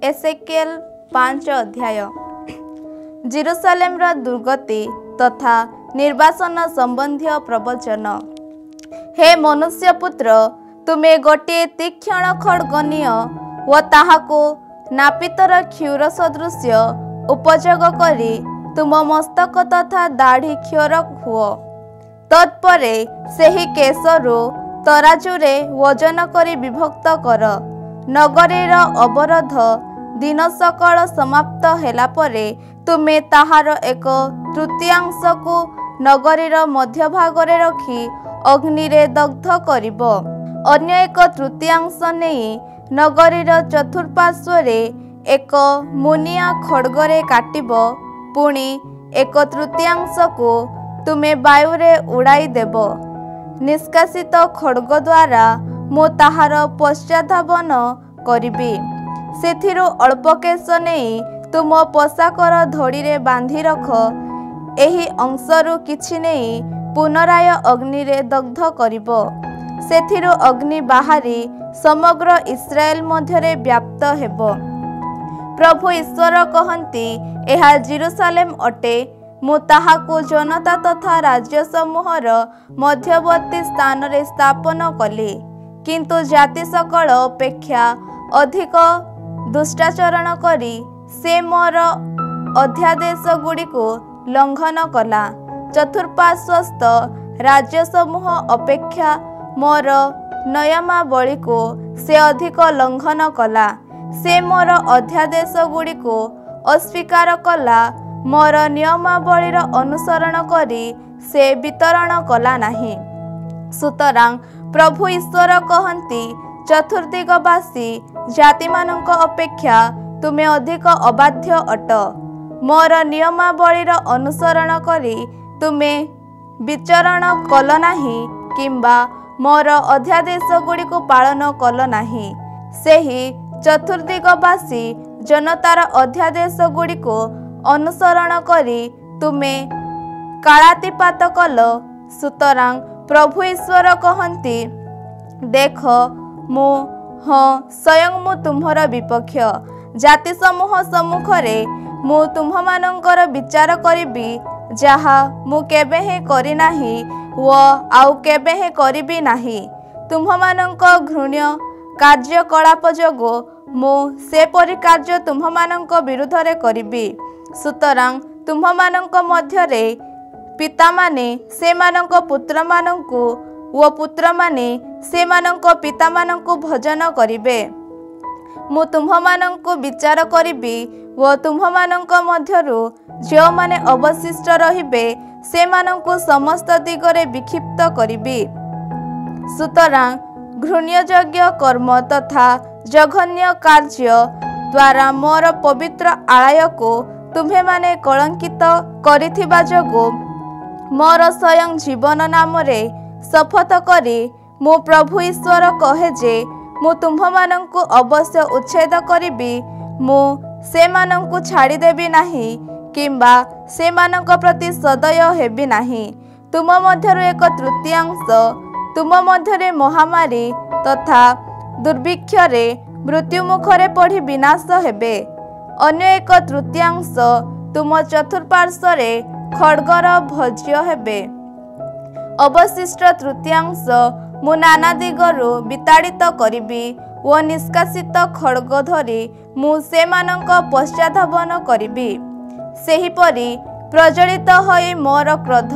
एसेकिएल 5 अध्याय। जेरुसालेमर दुर्गति तथा निर्वासन संबंधी प्रवचन। हे मनुष्यपुत्र, तुमे गोटे तीक्ष्ण खड्ग निय व ताहाको नापितर क्षुर सदृश उपयोग करी तुम मस्तक तथा दाढ़ी क्षौर हुओ। तत्परे सेही केशरू तराजुरे वजन करी विभक्त कर। नगरीर अवरोध दिन सकल समाप्त हेला परे तुमे ताहार एक तृतीयांश को नगरीर मध्य भागरे रखी अग्नि रे दग्ध करिब। अन्य एक तृतीयांश नहीं नगरीर चतुर्पार्श्वरे एक मुनिया खड्गरे काटिब। पुणी एक तृतीयांश को तुमे वायुरे उड़ाई देब। निष्कासित खड्ग द्वारा मु ताहार पश्चाधावन करिबी। सेथिरु अल्प केश नहीं तुम पोशाकर धड़ीरे बांधि रख। एही अंशरु किछि नहीं पुनराय अग्नि रे दग्ध करिब। सेथिरु अग्नि बाहारी समग्र इस्राएल मध्यरे व्याप्त हेब। प्रभु ईश्वर कहन्ति, एहा जेरुसालेम अटे। मु ताहाकु जनता तथा राज्य समूहर मध्यवर्ती स्थान रे स्थापन कली। किंतु जाति सकल अपेक्षा अधिक दुष्टाचरण करी से मोर अध्यादेश गुड़िको लंघन कला। चतुर्पार्श्वस्थ राज्य समूह अपेक्षा मोर नियमावली को से अधिक लंघन कला। से मोर अध्यादेश गुड़िको अस्वीकार कला। मोर नियमावलीर अनुसरण करी से वितरण कला नाही। सुतरां प्रभु ईश्वर कहन्ति, चतुर्दिगवासी जाति मानक अपेक्षा तुमे अधिक अबाध्य अट। मोर नियमावलीर अनुसरण करी तुमे विचरण कल नाही किंबा मोर अध्यादेश गुड़िको पालन कल नाही। सेही चतुर्दिगवासी जनतार अध्यादेश गुड़िको अनुसरण करी तुमे कालातिपात कल। सुतरां प्रभु ईश्वर कहन्ति, देख मु स्वयं मु तुम्हर विपक्ष। जाति समूह सम्मुखरे मु तुम्हमानंकर विचार करिबी, जहा मु केबे हे करि नाही व आउ केबे हे करिबी नाही। तुम्हमानंक घृण्य कार्यकलाप जोगो मु सेपरि कार्य तुम्हमानंक विरुद्धरे करिबी। सुतरां तुम्हमानंक मध्यरे पिता माने सेमानंक पुत्र मानंकु व पुत्र माने सेमानंक पिता मानंकु भजन करिबे। मु तुम्हमानंकु विचार करिबी व तुम्हमानंक मध्यरु जो माने अवशिष्ट रहिबे सेमानंकु समस्त दिगरे विक्षिप्त करिबी। सुतरां घृण्ययोग्य कर्म तथा जघन्य कार्य द्वारा मोर पवित्र आलय को तुम्हे माने कलंकित करिथिबा जोगो मोर स्वयं जीवन नाम रे शपथ करी मु प्रभु ईश्वर कहे जे मु तुम्हमानंकु अवश्य उच्छेद करिबी। मु सेमानंकु छाड़ी देबी नाही किंबा सेमानंक प्रति सदय हेबी नाही। तुम मध्यरु एक तृतीयांश तुम मध्यरे महामारी तथा दुर्भिक्षरे मृत्यु मुखरे पड़ी विनाश हेबे। अन्य एक तृतीयांश तुम चतुर्पार्श्वरे खड्गर भज्य हेबे। अवशिष्ट तृतीयांश मु नाना दिगरु विताड़ित करिबी व निष्कासित खड्ग धरी मु सेमानंक पश्चाधावन करिबी। सेहिपरि प्रज्वलित होई मोर क्रोध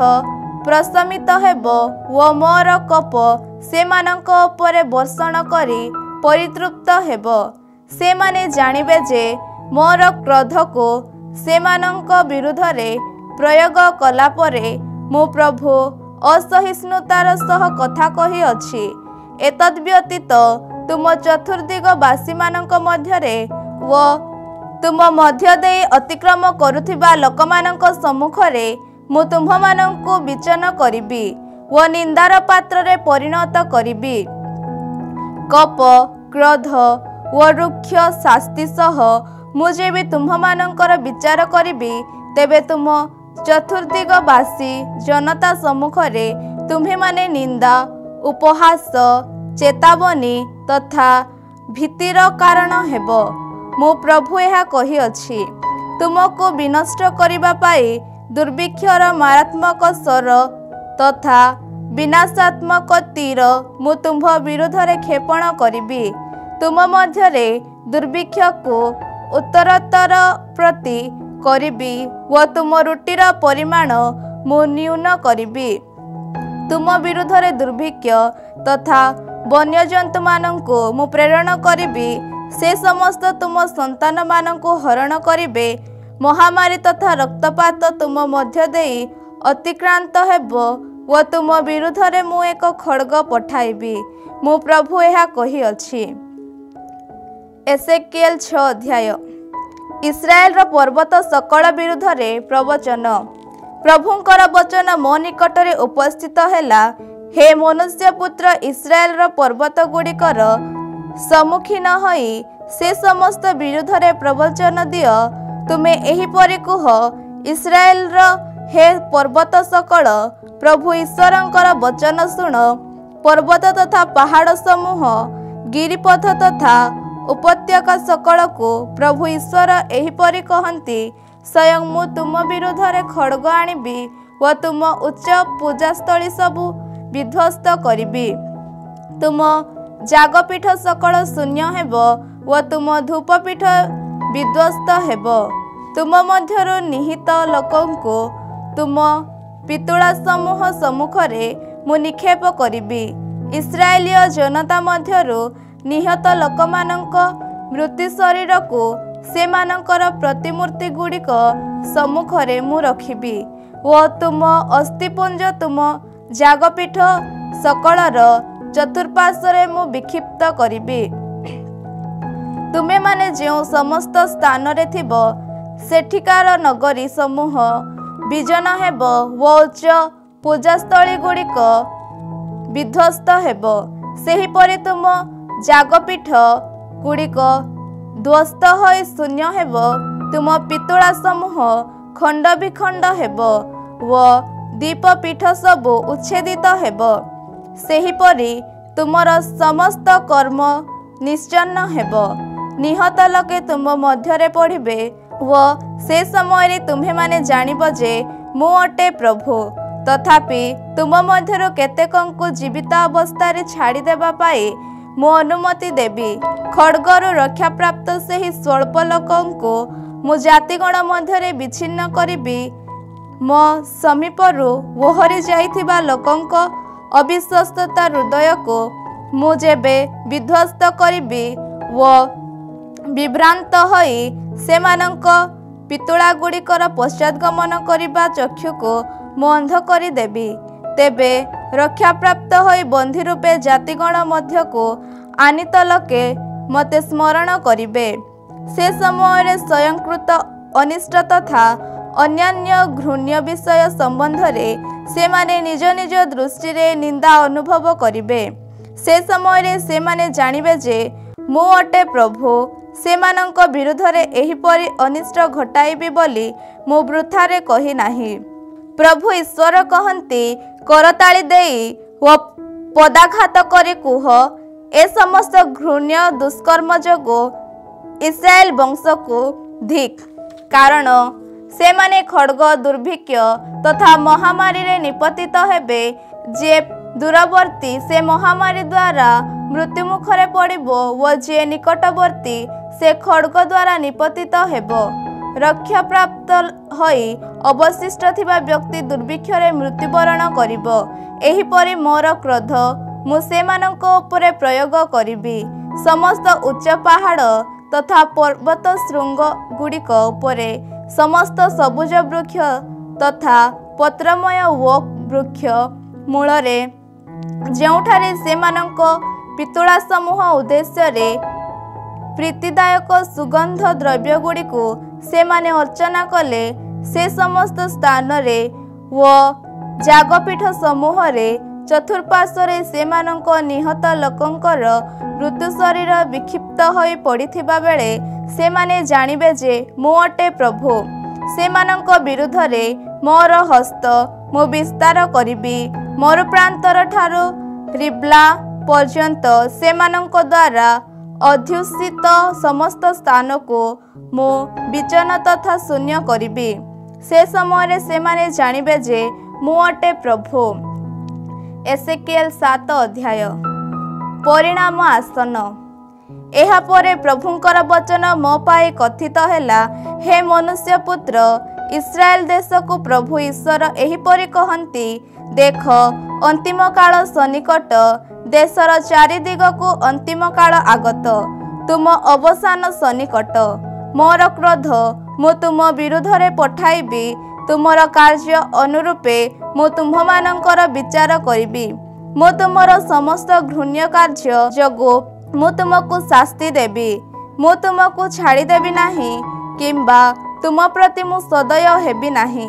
प्रशमित हेब व मोर कोप सेमानंक उपरे वर्षण करी परितृप्त हेब। से माने जानिबे जे मोर क्रोध को सेमानंक विरुद्धरे प्रयोग कला परे मु प्रभु असहिष्णुतार सह कथा कही अछि। एतद् व्यतीत तुम चतुर्दिगवासी मानक मध्यरे व तुम मध्य देई अतिक्रम करुथिबा लोकमानक सम्मुखरे मु तुम्हमानंकु विचन करिबी व निंदार पात्र रे परिणत करिबी। कप क्रोध व रुक्ष शास्ति सह मु जेबे तुम्हमानंकर विचार करिबी, तेबे तुम चतुर्दिगवासी जनता सम्मुखरे तुम्हे माने निंदा उपहास चेतावनी तथा भीतिर कारण हेब। ମୁଁ ପ୍ରଭୁ ଏହା କହିଅଛି। ତୁମକୁ ବିନଷ୍ଟ କରିବା ପାଇଁ ଦୁର୍ଭିକ୍ଷର ମାରାତ୍ମକ ସ୍ୱର ତଥା ବିନାଶାତ୍ମକ ତୀର ମୁଁ ତୁମ୍ଭ ବିରୁଦ୍ଧରେ କ୍ଷେପଣ କରିବି। ତୁମ ମଧ୍ୟରେ ଦୁର୍ଭିକ୍ଷକୁ ଉତ୍ତରୋତ୍ତର ପ୍ରତି କରିବି ଓ ତୁମ ରୁଟିର ପରିମାଣ ମୁଁ ନ୍ୟୁନ କରିବି। ତୁମ ବିରୁଦ୍ଧରେ ଦୁର୍ଭିକ୍ଷ ତଥା ବନ୍ୟଜନ୍ତୁମାନଙ୍କୁ ମୁଁ ପ୍ରେରଣ କରିବି। ସେ ସମସ୍ତ ତୁମ ସନ୍ତାନମାନଙ୍କୁ ହରଣ କରିବେ। ମହାମାରୀ ତଥା ରକ୍ତପାତ ତୁମ ମଧ୍ୟ ଦେଇ ଅତିକ୍ରାନ୍ତ ହେବ ଓ ତୁମ ବିରୁଦ୍ଧରେ ମୁଁ ଏକ ଖଡ଼୍ଗ ପଠାଇବି। ମୁଁ ପ୍ରଭୁ ଏହା କହିଅଛି। ଏସେକିଏଲ 6 ଅଧ୍ୟାୟ। ଇସ୍ରାଏଲର ପର୍ବତ ସକଳ ବିରୁଦ୍ଧରେ ପ୍ରବଚନ। ପ୍ରଭୁଙ୍କର ବଚନ ମୋ ନିକଟରେ ଉପସ୍ଥିତ ହେଲା। ହେ ମନୁଷ୍ୟ ପୁତ୍ର, ଇସ୍ରାଏଲର ପର୍ବତ ଗୁଡ଼ିକର ସମ୍ମୁଖୀନ ହୋଇ ସେ ସମସ୍ତ ବିରୁଦ୍ଧରେ ପ୍ରବଚନ ଦିଅ। ତୁମେ ଏହିପରି କୁହ, ଇସ୍ରାଏଲର ହେ ପର୍ବତ ସକଳ, ପ୍ରଭୁ ଈଶ୍ୱରଙ୍କର ବଚନ ଶୁଣ। ପର୍ବତ ତଥା ପାହାଡ଼ ସମୂହ, ଗିରିପଥ ତଥା ଉପତ୍ୟକା ସକଳକୁ ପ୍ରଭୁ ଈଶ୍ୱର ଏହିପରି କହନ୍ତି, ସ୍ୱୟଂ ମୁଁ ତୁମ ବିରୁଦ୍ଧରେ ଖଡ଼୍ଗ ଆଣିବି ଓ ତୁମ ଉଚ୍ଚ ପୂଜାସ୍ଥଳୀ ସବୁ ବିଧ୍ୱସ୍ତ କରିବି। ତୁମ ଯାଗପୀଠ ସକଳ ଶୂନ୍ୟ ହେବ ଓ ତୁମ ଧୂପପୀଠ ବିଧ୍ୱସ୍ତ ହେବ। ତୁମ ମଧ୍ୟରୁ ନିହିତ ଲୋକଙ୍କୁ ତୁମ ପିତୁଳା ସମୂହ ସମ୍ମୁଖରେ ମୁଁ ନିକ୍ଷେପ କରିବି। ଇସ୍ରାଏଲୀୟ ଜନତା ମଧ୍ୟରୁ ନିହତ ଲୋକମାନଙ୍କ ମୃତ୍ୟୁ ଶରୀରକୁ ସେମାନଙ୍କର ପ୍ରତିମୂର୍ତ୍ତି ଗୁଡ଼ିକ ସମ୍ମୁଖରେ ମୁଁ ରଖିବି ଓ ତୁମ ଅସ୍ଥିପୁଞ୍ଜ ତୁମ ଯାଗପୀଠ ସକଳର ଚତୁଃପାର୍ଶ୍ୱରେ ମୁଁ ବିକ୍ଷିପ୍ତ କରିବି। ତୁମେମାନେ ଯେଉଁ ସମସ୍ତ ସ୍ଥାନରେ ଥିବ, ସେଠିକାର ନଗରୀ ସମୂହ ବିଜନ ହେବ ଓ ଉଚ୍ଚ ପୂଜାସ୍ଥଳୀ ଗୁଡ଼ିକ ବିଧ୍ୱସ୍ତ ହେବ। ସେହିପରି ତୁମ ଯାଗପୀଠ ଗୁଡ଼ିକ ଧ୍ୱସ୍ତ ହୋଇ ଶୂନ୍ୟ ହେବ। ତୁମ ପିତୁଳା ସମୂହ ଖଣ୍ଡ ବିଖଣ୍ଡ ହେବ ଓ ଦୀପପୀଠ ସବୁ ଉଚ୍ଛେଦିତ ହେବ। ସେହିପରି ତୁମର ସମସ୍ତ କର୍ମ ନିଶ୍ଚନ୍ନ ହେବ। ନିହତ ଲୋକେ ତୁମ ମଧ୍ୟରେ ପଡ଼ିବେ ଓ ସେ ସମୟରେ ତୁମ୍ଭେମାନେ ଜାଣିବ ଯେ ମୁଁ ଅଟେ ପ୍ରଭୁ। ତଥାପି ତୁମ ମଧ୍ୟରୁ କେତେକଙ୍କୁ ଜୀବିତ ଅବସ୍ଥାରେ ଛାଡ଼ିଦେବା ପାଇଁ ମୁଁ ଅନୁମତି ଦେବି। ଖଡ଼୍ଗରୁ ରକ୍ଷାପ୍ରାପ୍ତ ସେହି ସ୍ୱଳ୍ପ ଲୋକଙ୍କୁ ମୁଁ ଜାତିଗଣ ମଧ୍ୟରେ ବିଚ୍ଛିନ୍ନ କରିବି। ମୋ ସମୀପରୁ ଓହରି ଯାଇଥିବା ଲୋକଙ୍କ ଅବିଶ୍ୱସ୍ତତା ହୃଦୟକୁ ମୁଁ ଯେବେ ବିଧ୍ୱସ୍ତ କରିବି ଓ ବିଭ୍ରାନ୍ତ ହୋଇ ସେମାନଙ୍କ ପିତୁଳାଗୁଡ଼ିକର ପଶ୍ଚାତଗମନ କରିବା ଚକ୍ଷୁକୁ ମୁଁ ଅନ୍ଧ କରିଦେବି, ତେବେ ରକ୍ଷାପ୍ରାପ୍ତ ହୋଇ ବନ୍ଦୀ ରୂପେ ଜାତିଗଣ ମଧ୍ୟକୁ ଆନିତ ଲୋକେ ମୋତେ ସ୍ମରଣ କରିବେ। ସେ ସମୟରେ ସ୍ୱୟଂକୃତ ଅନିଷ୍ଟ ତଥା ଅନ୍ୟାନ୍ୟ ଘୃଣ୍ୟ ବିଷୟ ସମ୍ବନ୍ଧରେ ସେମାନେ ନିଜ ନିଜ ଦୃଷ୍ଟିରେ ନିନ୍ଦା ଅନୁଭବ କରିବେ। ସେ ସମୟରେ ସେମାନେ ଜାଣିବେ ଯେ ମୁଁ ଅଟେ ପ୍ରଭୁ। ସେମାନଙ୍କ ବିରୁଦ୍ଧରେ ଏହିପରି ଅନିଷ୍ଟ ଘଟାଇବି ବୋଲି ମୁଁ ବୃଥାରେ କହି ନାହିଁ। ପ୍ରଭୁ ଈଶ୍ୱର କହନ୍ତି, କରତାଳି ଦେଇ ଓ ପଦାଘାତ କରି କୁହ, ଏ ସମସ୍ତ ଘୃଣ୍ୟ ଦୁଷ୍କର୍ମ ଯୋଗୁଁ ଇସ୍ରାଏଲ ବଂଶକୁ ଧିକ୍। କାରଣ ସେମାନେ ଖଡ଼୍ଗ, ଦୁର୍ଭିକ୍ଷ ତଥା ମହାମାରୀରେ ନିପତିତ ହେବେ। ଯିଏ ଦୂରବର୍ତ୍ତୀ ସେ ମହାମାରୀ ଦ୍ୱାରା ମୃତ୍ୟୁମୁଖରେ ପଡ଼ିବ ଓ ଯିଏ ନିକଟବର୍ତ୍ତୀ ସେ ଖଡ଼୍ଗ ଦ୍ୱାରା ନିପତିତ ହେବ। ରକ୍ଷାପ୍ରାପ୍ତ ହୋଇ ଅବଶିଷ୍ଟ ଥିବା ବ୍ୟକ୍ତି ଦୁର୍ଭିକ୍ଷରେ ମୃତ୍ୟୁବରଣ କରିବ। ଏହିପରି ମୋର କ୍ରୋଧ ମୁଁ ସେମାନଙ୍କ ଉପରେ ପ୍ରୟୋଗ କରିବି। ସମସ୍ତ ଉଚ୍ଚ ପାହାଡ଼ ତଥା ପର୍ବତ ଶୃଙ୍ଗ ଗୁଡ଼ିକ ଉପରେ, ସମସ୍ତ ସବୁଜ ବୃକ୍ଷ ତଥା ପତ୍ରମୟ ଓକ୍ ବୃକ୍ଷ ମୂଳରେ, ଯେଉଁଠାରେ ସେମାନଙ୍କ ପିତୁଳା ସମୂହ ଉଦ୍ଦେଶ୍ୟରେ ପ୍ରୀତିଦାୟକ ସୁଗନ୍ଧ ଦ୍ରବ୍ୟଗୁଡ଼ିକୁ ସେମାନେ ଅର୍ଚ୍ଚନା କଲେ, ସେ ସମସ୍ତ ସ୍ଥାନରେ ଓ ଯାଗପୀଠ ସମୂହରେ ଚତୁଃପାର୍ଶ୍ୱରେ ସେମାନଙ୍କ ନିହତ ଲୋକଙ୍କର ମୃତ୍ୟୁ ଶରୀର ବିକ୍ଷିପ୍ତ ହୋଇ ପଡ଼ିଥିବା ବେଳେ ସେମାନେ ଜାଣିବେ ଯେ ମୁଁ ଅଟେ ପ୍ରଭୁ। ସେମାନଙ୍କ ବିରୁଦ୍ଧରେ ମୋର ହସ୍ତ ମୁଁ ବିସ୍ତାର କରିବି। ମରୁପ୍ରାନ୍ତର ଠାରୁ ରିବ୍ଲା ପର୍ଯ୍ୟନ୍ତ ସେମାନଙ୍କ ଦ୍ୱାରା अध्युषित समस्त स्थान को मु विचन तथा शून्य करी। से समय से माने जानिबे जे मु अटे प्रभु। एसेकिएल 7 अध्याय। परिणाम आसन। एहा परे प्रभुंकर वचन मो पाए कथित हैला, हे मनुष्य पुत्र, इस्राएल देश को प्रभु ईश्वर एहिपरि कहन्ति, देख अंतिम काल सन्निकट, देशर चारिदिग को अंतिम काल आगत, तुम अवसान सन्निकट। मोर क्रोध मु तुम विरुद्धरे पठाइबी, तुमर कार्य अनुरूपे मु तुम्हमानंकर विचार करिबी। मु तुमर समस्त घृण्य कार्य जोगु मु तुमको शास्ति देबी। मु तुमको छाड़ी देबी नाही, किंबा तुम प्रति मु सदय हेबी नाही।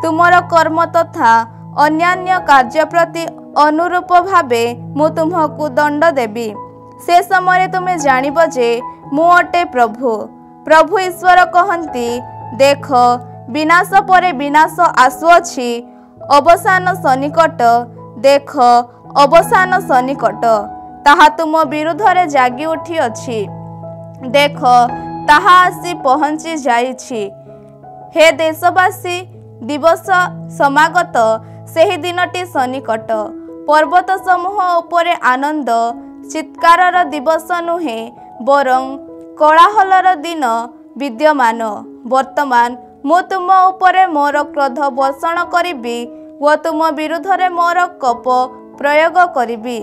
तुमर कर्म तथा अन्यान्य कार्य प्रति अनुरूप भावे मु तुमको दंड देबी। से समय तुमे जानिब जे मु अटे प्रभु। प्रभु ईश्वर कहन्ति, देख विनाश परे विनाश आसुअछि, अवसान सन्निकट, देख अवसान सन्निकट, ताहा तुम विरुद्धरे जागी उठी अछि, देख ताहा आसी पहुँची जाइछि। हे देशवासी, दिवस समागत, सेहि दिनटी सन्निकट। पर्वत समूह उपरे आनंद चित्कारर दिवस नुहे, बरं कोलाहलर दिन विद्यमान। वर्तमान मु तुम उपरे मोर क्रोध वर्षण करिबी व तुम विरुद्धरे मोर कोप प्रयोग करिबी।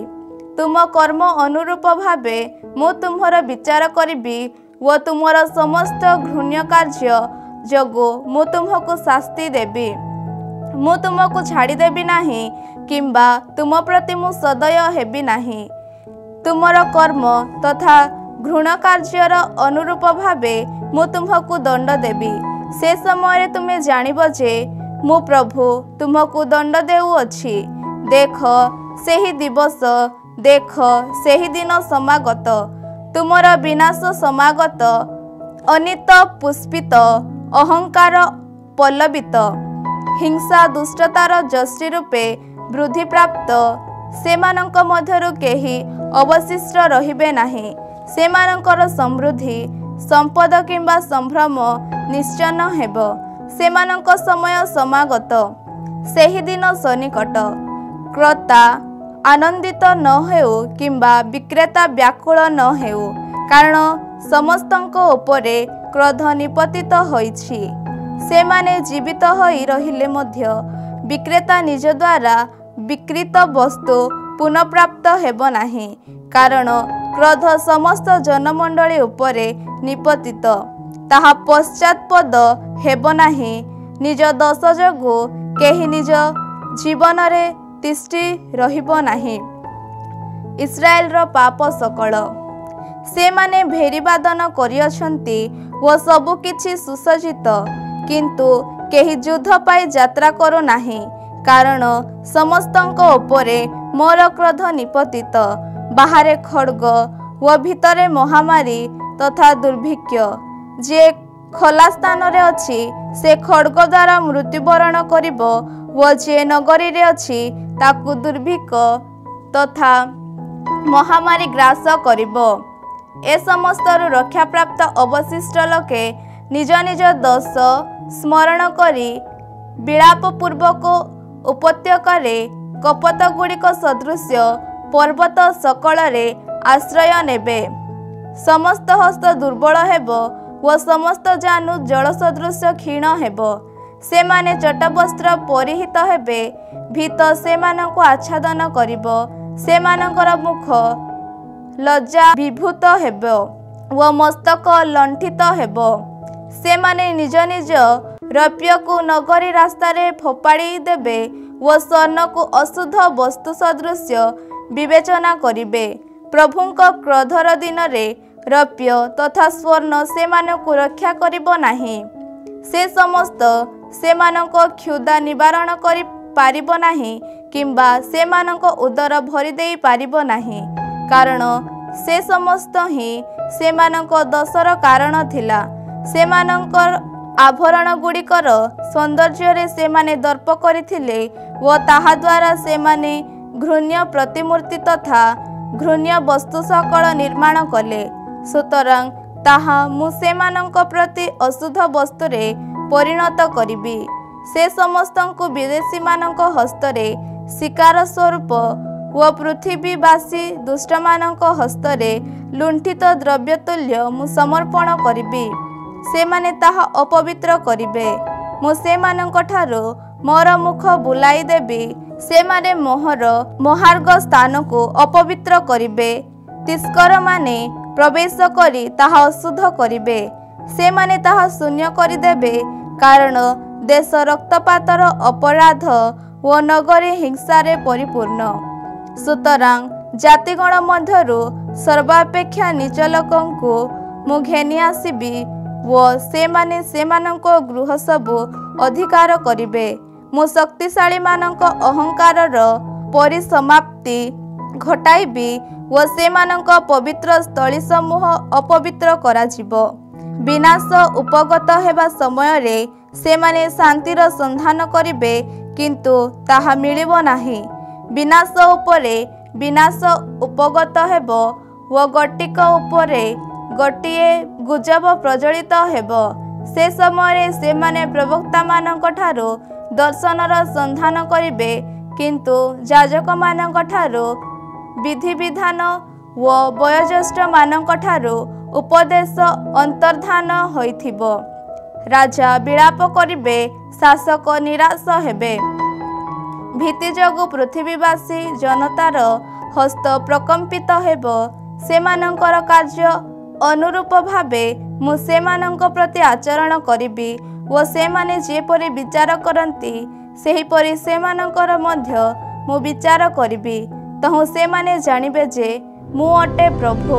तुम कर्म अनुरूप भावे मु तुम्हर विचार करिबी व तुमर समस्त घृण्य कार्य जोगु मु तुमको शास्ति देबी। मु तुमको छाड़ी देबी नाही, किंबा तुम प्रति मु सदय हेबी नाही। तुमर कर्म तथा घृण कार्यर अनुरूप भावे मु तुमको दंड देबी। से समय तुमे जानिब जे मु प्रभु तुमको दंड देउअछि। देख सेहि दिवस, देख सेहि दिन समागत, तुमर विनाश समागत, अनित पुष्पित, अहंकार पल्लवित, हिंसा दुष्टतार जष्टि रूपे वृद्धि प्राप्त, सेमानंक मध्यरु केही अवशिष्ट रहिबे नाही। सेमानंकर समृद्धि संपद किंबा संभ्रम निश्चन हेब। सेमानंक समय समागत, सेहि दिन सन्निकट। क्रेता आनंदित न हेउ, किंबा विक्रेता व्याकुल न हेउ, कारण समस्तंक उपरे क्रोध निपतित होइछि। सेमाने जीवित होई रहिले मध्य विक्रेता निज द्वारा विकृत वस्तु पुनः प्राप्त हेब नाही, कारण क्रोध समस्त जनमंडली उपरे निपतित, ताहा पश्चात्पद हेब नाही। निज दोष जोगु केही निज जीवन रे तिष्ठि रहिब नाही। इस्राएल रो पाप सकल। से माने भेरीवादन करिअछन्ति व सबु किछि सुसज्जित, किंतु केही युद्ध पाई यात्रा करू नाही, कारण समस्तंक उपरे मोर क्रोध निपतित। बाहरे खड्ग व भितरे महामारी तथा दुर्भिक्ष। जे खला स्थान रे अछि से खड्ग द्वारा मृत्युवरण करिब, व जे नगरी रे अछि ताकु दुर्भिक्ष तथा महामारी ग्रास करिब। ए समस्तरु रक्षा प्राप्त अवशिष्ट लोके निज निज दोष स्मरण करी विलाप पूर्वक उपत्यकारे कपत गुड़िक सदृश्य पर्वत सकଳରେ आश्रय नेबे। समस्त हस्त दुर्बल हेब व समस्त जानू जल सदृश्य क्षीण हेब। सेमाने चटवस्त्र परिहित हेबे, भीत सेमानंकु आच्छादन करिब। सेमानंकर मुख लज्जा विभूत हेब व मस्तक लंठित हेब। सेमाने निज निज रौप्य को नगरी रास्ता रे फोपाड़ी देबे व स्वर्ण को अशुद्ध वस्तु सदृश्य विवेचना करिबे। प्रभुंक क्रोधर दिन रे रौप्य तथा स्वर्ण सेमानंकु रक्षा करिबो नाही। से समस्त सेमानंक क्षुधा निवारण करि पारिबो नाही, किंबा सेमानंक उदर भरि देई पारिबो नाही, कारण से समस्त ही सेमानंक दोषर कारण थिला। सेमानंकर आभरण गुड़िकर सौंदर्य रे सेमाने दर्प करिथिले व ताहा द्वारा सेमाने घृण्य प्रतिमूर्ति तथा घृण्य वस्तु सकल निर्माण कले। ସୁତରାଂ ତାହା ମୁଁ ସେମାନଙ୍କ ପ୍ରତି ଅଶୁଦ୍ଧ ବସ୍ତୁରେ ପରିଣତ କରିବି। ସେ ସମସ୍ତଙ୍କୁ ବିଦେଶୀମାନଙ୍କ ହସ୍ତରେ ଶିକାର ସ୍ୱରୂପ ଓ ପୃଥିବୀବାସୀ ଦୁଷ୍ଟମାନଙ୍କ ହସ୍ତରେ ଲୁଣ୍ଠିତ ଦ୍ରବ୍ୟ ତୁଲ୍ୟ ମୁଁ ସମର୍ପଣ କରିବି। ସେମାନେ ତାହା ଅପବିତ୍ର କରିବେ। ମୁଁ ସେମାନଙ୍କଠାରୁ ମୋର ମୁଖ ବୁଲାଇ ଦେବି। ସେମାନେ ମୋହର ମହାର୍ଘ ସ୍ଥାନକୁ ଅପବିତ୍ର କରିବେ। ତିସ୍କରମାନେ ପ୍ରବେଶ କରି ତାହା ଅଶୁଦ୍ଧ କରିବେ। ସେମାନେ ତାହା ଶୂନ୍ୟ କରିଦେବେ, କାରଣ ଦେଶ ରକ୍ତପାତର ଅପରାଧ ଓ ନଗରୀ ହିଂସାରେ ପରିପୂର୍ଣ୍ଣ। ସୁତରାଂ ଜାତିଗଣ ମଧ୍ୟରୁ ସର୍ବାପେକ୍ଷା ନିଜ ଲୋକଙ୍କୁ ମୁଁ ଘେନି ଆସିବି ଓ ସେମାନେ ସେମାନଙ୍କ ଗୃହ ସବୁ ଅଧିକାର କରିବେ। ମୁଁ ଶକ୍ତିଶାଳୀମାନଙ୍କ ଅହଙ୍କାରର ପରିସମାପ୍ତି ଘଟାଇବି ଓ ସେମାନଙ୍କ ପବିତ୍ର ସ୍ଥଳୀ ସମୂହ ଅପବିତ୍ର କରାଯିବ। ବିନାଶ ଉପଗତ ହେବା ସମୟରେ ସେମାନେ ଶାନ୍ତିର ସନ୍ଧାନ କରିବେ, କିନ୍ତୁ ତାହା ମିଳିବ ନାହିଁ। ବିନାଶ ଉପରେ ବିନାଶ ଉପଗତ ହେବ ଓ ଗୋଟିକ ଉପରେ ଗୋଟିଏ ଗୁଜବ ପ୍ରଜ୍ୱଳିତ ହେବ। ସେ ସମୟରେ ସେମାନେ ପ୍ରବକ୍ତାମାନଙ୍କଠାରୁ ଦର୍ଶନର ସନ୍ଧାନ କରିବେ, କିନ୍ତୁ ଯାଜକମାନଙ୍କଠାରୁ ବିଧିବିଧାନ ଓ ବୟୋଜ୍ୟେଷ୍ଠମାନଙ୍କଠାରୁ ଉପଦେଶ ଅନ୍ତର୍ଦ୍ଧାନ ହୋଇଥିବ। ରାଜା ବିଳାପ କରିବେ, ଶାସକ ନିରାଶ ହେବେ। ଭୀତି ଯୋଗୁଁ ପୃଥିବୀବାସୀ ଜନତାର ହସ୍ତ ପ୍ରକମ୍ପିତ ହେବ। ସେମାନଙ୍କର କାର୍ଯ୍ୟ ଅନୁରୂପ ଭାବେ ମୁଁ ସେମାନଙ୍କ ପ୍ରତି ଆଚରଣ କରିବି ଓ ସେମାନେ ଯେପରି ବିଚାର କରନ୍ତି ସେହିପରି ସେମାନଙ୍କର ମଧ୍ୟ ମୁଁ ବିଚାର କରିବି। ତହୁଁ ସେମାନେ ଜାଣିବେ ଯେ ମୁଁ ଅଟେ ପ୍ରଭୁ।